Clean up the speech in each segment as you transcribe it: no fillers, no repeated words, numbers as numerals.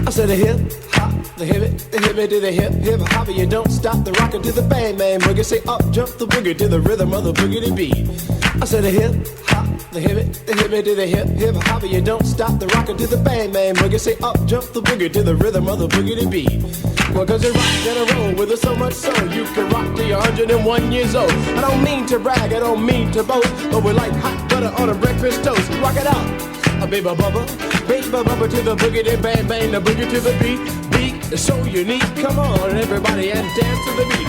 I said a hip hop, the hip it to the hip hop, you don't stop the rockin' to the bang bang boogie. Say up jump the boogie to the rhythm of the boogie beat. I said a hip hop, the hip it to the hip hop, you don't stop the rockin' to the bang bang boogie. Say up jump the boogie to the rhythm of the boogie beat. Well, cause you rock and a roll with it so much so you can rock till you're 101 years old. I don't mean to brag, I don't mean to boast, but we're like hot butter on a breakfast toast. Rock it out, a baby bubba to the boogie, then bang bang, the boogie to the beat. Beat is so unique, come on everybody and dance to the beat.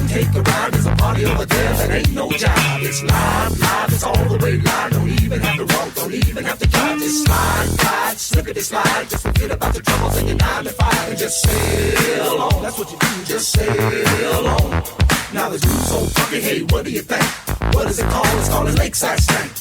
Take a ride, there's a party over there that ain't no job. It's live, live, it's all the way live. Don't even have to try. Just slide, glide, slippity slide. Just forget about the troubles in your 9 to 5 and just sail on. That's what you do, just sail on. Now this groove so funky, hey, what do you think? What is it called? It's called a lakeside stank.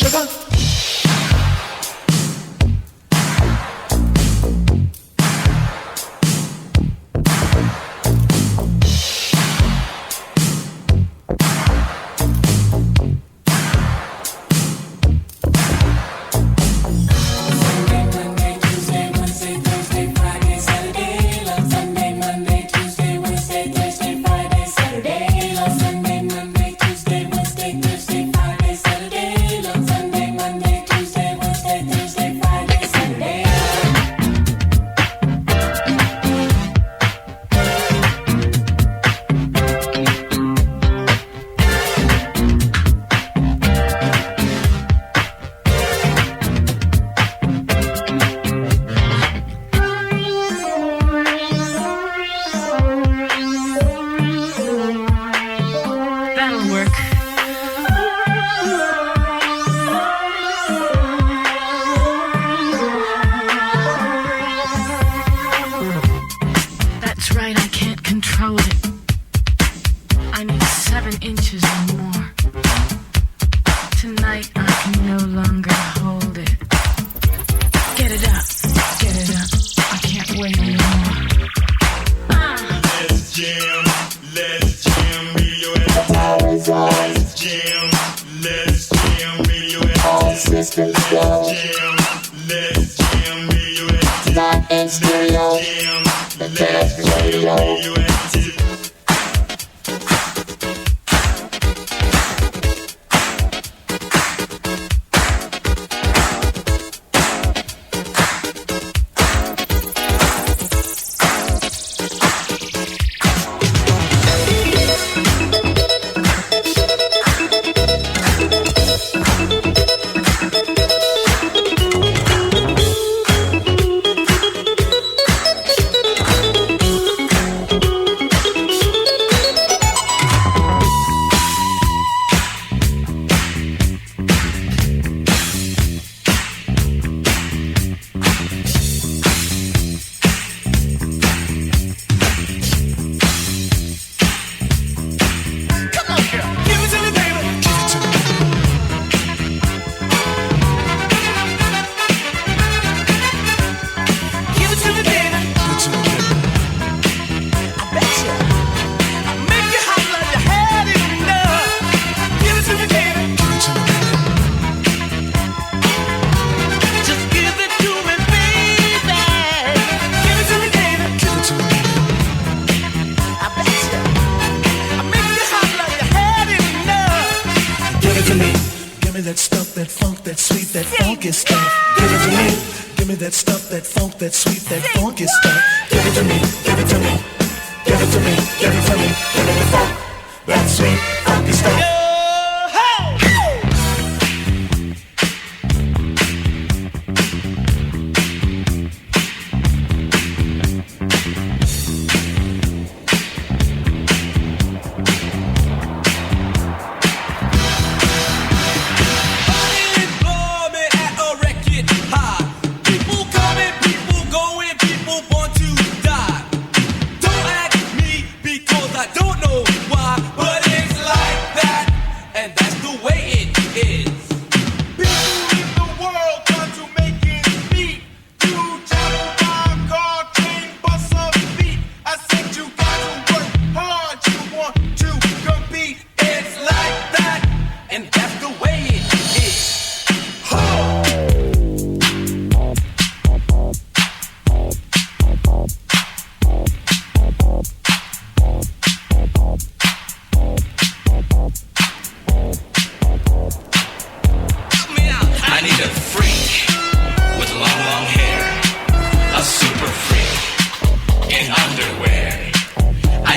Sugar.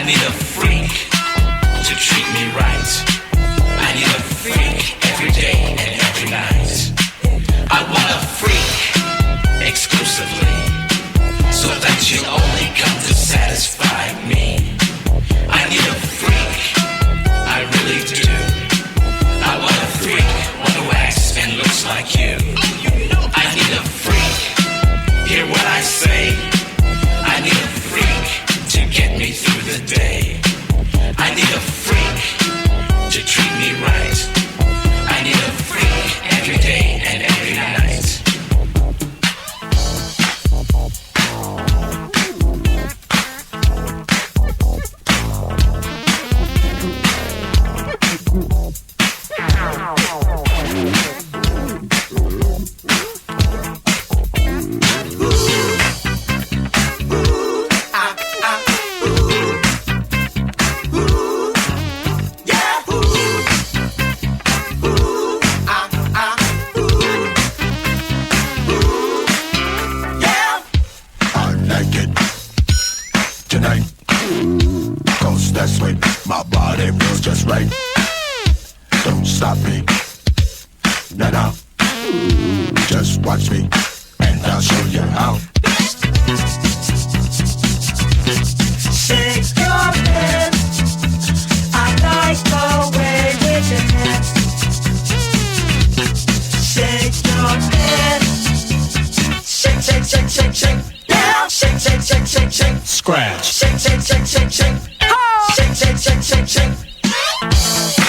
need a freak to treat me right. I need a freak every day and every night. I want a freak exclusively, so that you'll only come to satisfy me. I need a freak, I really do. I want a freak, one who acts and looks like you. I need a freak, hear what I say. I need a freak to get me through the day. I need a freak to treat me right. I need a freak every day and every night. Tonight, 'cause that's when my body feels just right. Don't stop me, no, just watch me, and I'll show you how. Shake your head, I like the way we dance. Shake your head, shake, shake, shake, shake, shake. Shake, shake, shake, shake, shake. Scratch. Shake, shake, shake, shake, shake. Shake, shake, shake, shake, shake.